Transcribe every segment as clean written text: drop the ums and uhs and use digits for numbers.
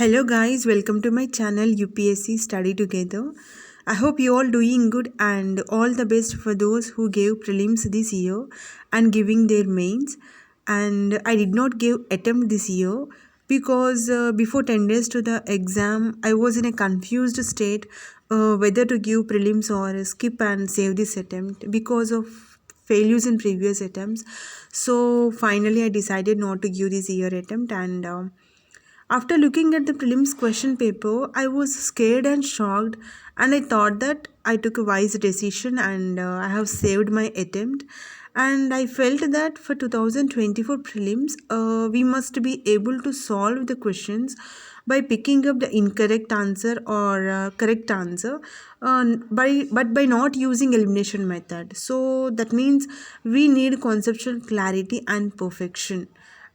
Hello guys, welcome to my channel UPSC Study Together. I hope you all doing good and all the best for those who gave prelims this year and giving their mains. And I did not give attempt this year because before 10 days to the exam, I was in a confused state whether to give prelims or skip and save this attempt because of failures in previous attempts. So finally I decided not to give this year attempt and after looking at the prelims question paper, I was scared and shocked, and I thought that I took a wise decision and I have saved my attempt. And I felt that for 2024 prelims, we must be able to solve the questions by picking up the incorrect answer or correct answer, but by not using elimination method. So that means we need conceptual clarity and perfection,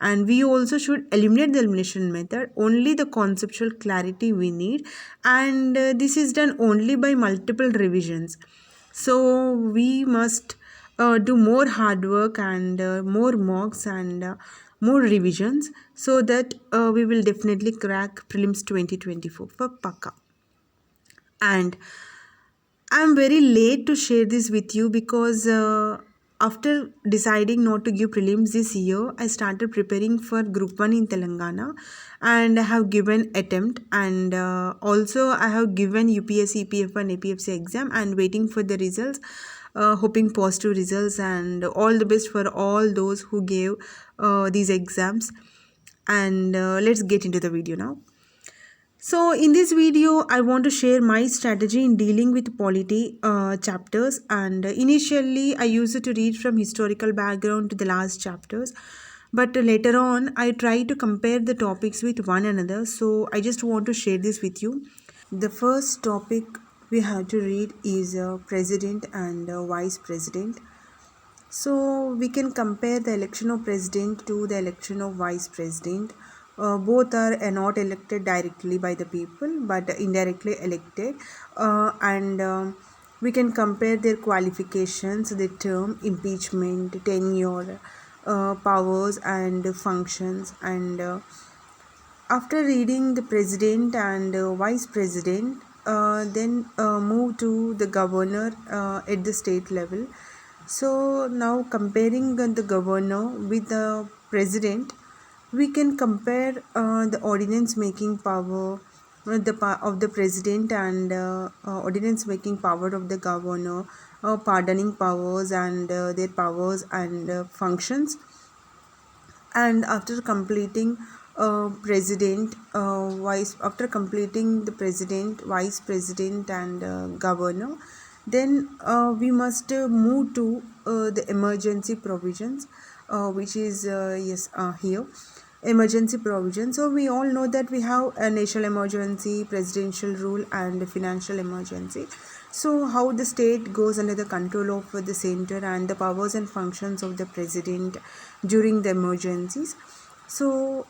and we also should eliminate the elimination method, only the conceptual clarity we need, and this is done only by multiple revisions. So we must do more hard work and more mocks and more revisions so that we will definitely crack prelims 2024 for Pakka. And I'm very late to share this with you because after deciding not to give prelims this year, I started preparing for Group 1 in Telangana, and I have given attempt, and also I have given UPSC, EPF and APFC exam and waiting for the results, hoping positive results, and all the best for all those who gave these exams. And let's get into the video now. So in this video, I want to share my strategy in dealing with polity chapters, and initially I used to read from historical background to the last chapters, but later on I try to compare the topics with one another, so I just want to share this with you. The first topic we have to read is president and vice president. So we can compare the election of president to the election of vice president. Both are not elected directly by the people but indirectly elected, and we can compare their qualifications, the term, impeachment, tenure, powers and functions. And after reading the president and vice president, then move to the governor at the state level. So now comparing the governor with the president, we can compare the ordinance making power of the president and ordinance making power of the governor, pardoning powers and their powers and functions. And after completing the president, vice president and governor, then we must move to the emergency provisions, which is here emergency provision. So we all know that we have a national emergency, presidential rule and financial emergency. So how the state goes under the control of the center and the powers and functions of the president during the emergencies. So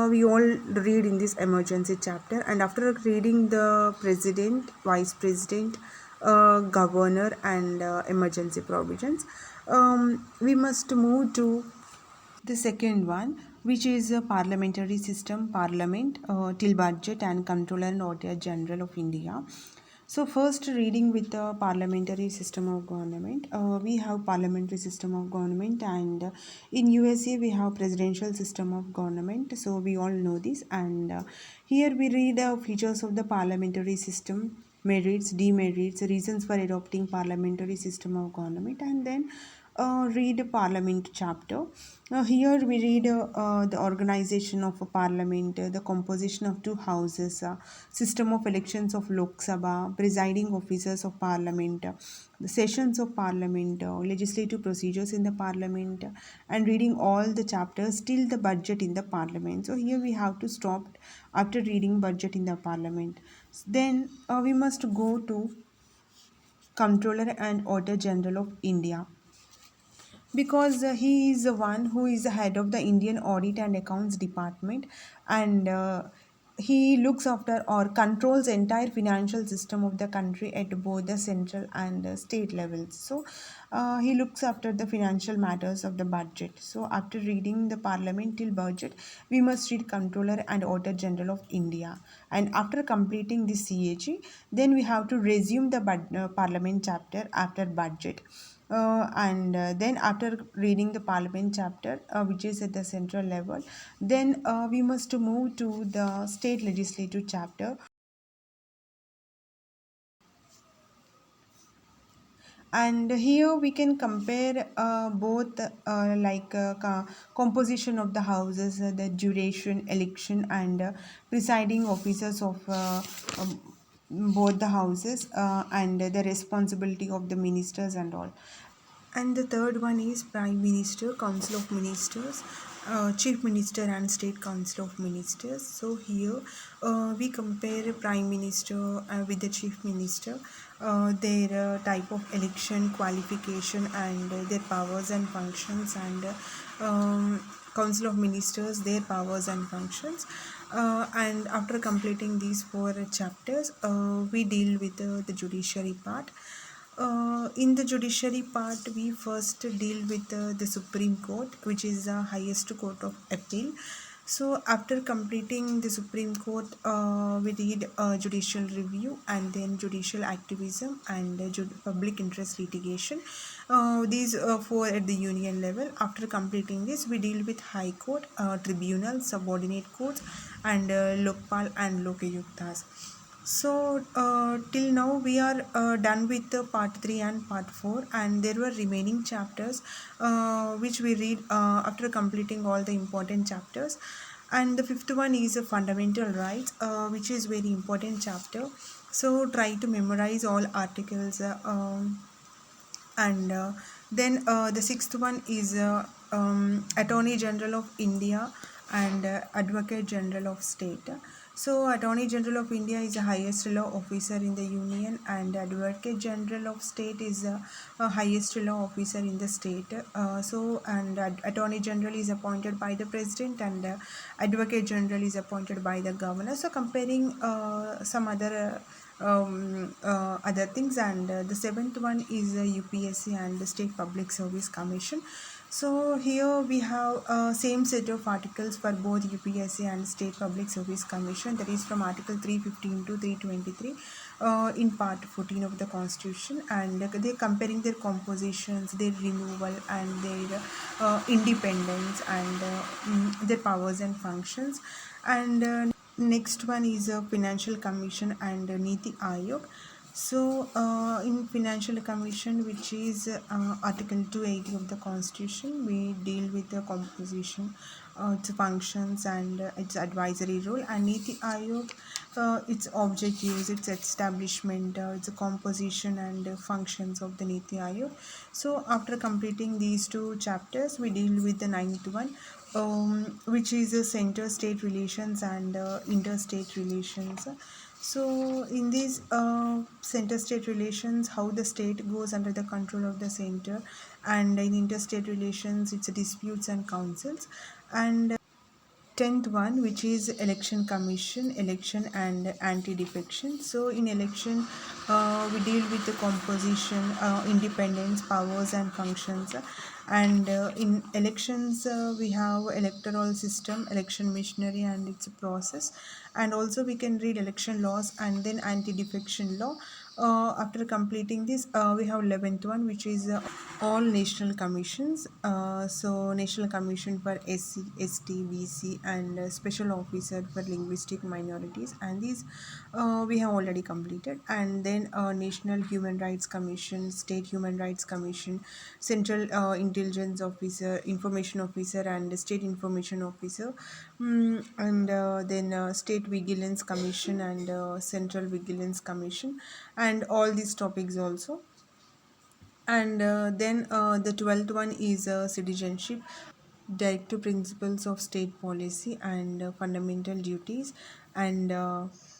we all read in this emergency chapter, and after reading the president, vice president, governor and emergency provisions, we must move to the second one, which is a parliamentary system, parliament, till budget and controller and auditor general of India. So first reading with the parliamentary system of government, we have parliamentary system of government, and in USA we have presidential system of government. So we all know this, and here we read features of the parliamentary system, merits, demerits, reasons for adopting parliamentary system of government, and then read parliament chapter. Here we read the organization of a parliament, the composition of two houses, system of elections of Lok Sabha, presiding officers of parliament, the sessions of parliament, legislative procedures in the parliament, and reading all the chapters till the budget in the parliament. So here we have to stop after reading budget in the parliament. Then we must go to Comptroller and Auditor General of India, because he is the one who is the head of the Indian Audit and Accounts Department, and he looks after or controls entire financial system of the country at both the central and state levels. So he looks after the financial matters of the budget. So after reading the parliamentary budget, we must read Controller and Auditor General of India. And after completing the CAG, then we have to resume the parliament chapter after budget. And then after reading the parliament chapter, which is at the central level, then we must move to the state legislative chapter. And here we can compare both composition of the houses, the duration, election, and presiding officers of both the houses, and the responsibility of the ministers and all. And the third one is Prime Minister, Council of Ministers, Chief Minister, and State Council of Ministers. So here we compare Prime Minister with the Chief Minister, their type of election, qualification, and their powers and functions, and Council of Ministers, their powers and functions. And after completing these four chapters, we deal with the judiciary part. In the judiciary part, we first deal with the Supreme Court, which is the highest court of appeal. So, after completing the Supreme Court, we read judicial review and then judicial activism and public interest litigation. These four at the union level. After completing this, we deal with High Court, tribunal, subordinate courts, and Lokpal and Lokayuktas. So till now we are done with the part 3 and part 4, and there were remaining chapters which we read after completing all the important chapters. And the fifth one is a fundamental rights, which is very important chapter. So try to memorize all articles, and then the sixth one is Attorney General of India and Advocate General of State. So Attorney General of India is the highest law officer in the union, and Advocate General of State is the highest law officer in the state. Attorney General is appointed by the president, and Advocate General is appointed by the governor. So comparing some other things. And the seventh one is UPSC and the State Public Service Commission. So here we have same set of articles for both UPSC and State Public Service Commission, that is from Article 315 to 323 in Part 14 of the Constitution, and they're comparing their compositions, their removal, and their independence, and their powers and functions. And next one is a Financial Commission and Niti Ayog. So, in Financial Commission, which is Article 280 of the Constitution, we deal with the composition, its functions, and its advisory role. And Niti Ayog, its objectives, its establishment, its composition and functions of the Niti Ayog. So, after completing these two chapters, we deal with the ninth one, which is center-state relations and interstate relations. So, in these center-state relations, how the state goes under the control of the center, and in interstate relations, it's disputes and councils. And 10th one, which is election commission, election and anti-defection. So in election, we deal with the composition, independence, powers and functions. And in elections, we have electoral system, election machinery and its process. And also we can read election laws and then anti-defection law. After completing this, we have 11th one, which is all national commissions. So National Commission for SC, ST, BC, and Special Officer for Linguistic Minorities, and these we have already completed. And then National Human Rights Commission, State Human Rights Commission, Central Intelligence Officer, Information Officer, and State Information Officer. And then State Vigilance Commission and Central Vigilance Commission, and all these topics also. And then the 12th one is citizenship, directive principles of state policy, and fundamental duties, and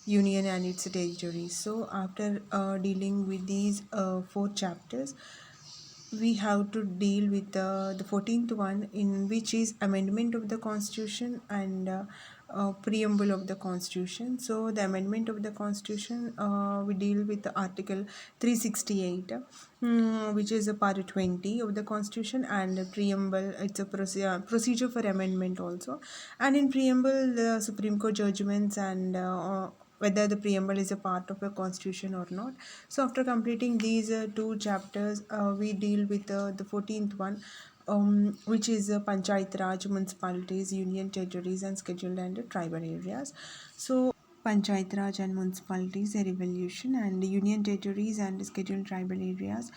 union and its territories. So after dealing with these four chapters, we have to deal with the 14th one, in which is amendment of the constitution, and preamble of the constitution. So the amendment of the constitution, we deal with the article 368, which is a part 20 of the constitution, and the preamble, it's a procedure for amendment also. And in preamble, the supreme court judgments, and whether the preamble is a part of a constitution or not. So after completing these two chapters, we deal with the 14th one, which is Panchayat Raj, municipalities, union territories, and scheduled and tribal areas. So Panchayat Raj and municipalities, their evolution, and union territories and scheduled tribal areas,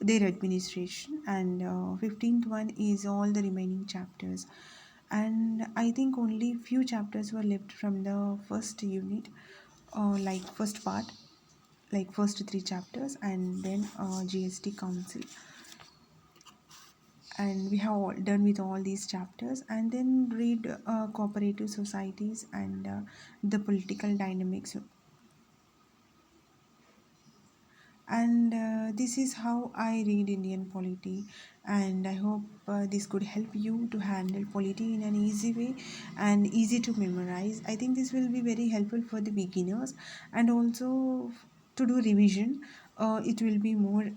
their administration, and 15th one is all the remaining chapters. And I think only few chapters were left from the first unit, like first part, like first three chapters, and then GST Council. And we have all done with all these chapters, and then read cooperative societies and the political dynamics. And this is how I read Indian polity, and I hope this could help you to handle polity in an easy way and easy to memorize. I think this will be very helpful for the beginners, and also to do revision. It will be more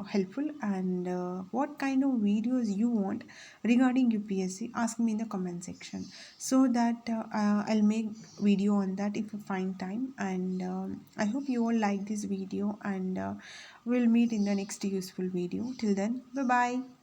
helpful. And what kind of videos you want regarding UPSC, ask me in the comment section, so that I'll make video on that if I find time. And I hope you all like this video, and we'll meet in the next useful video. Till then, bye bye.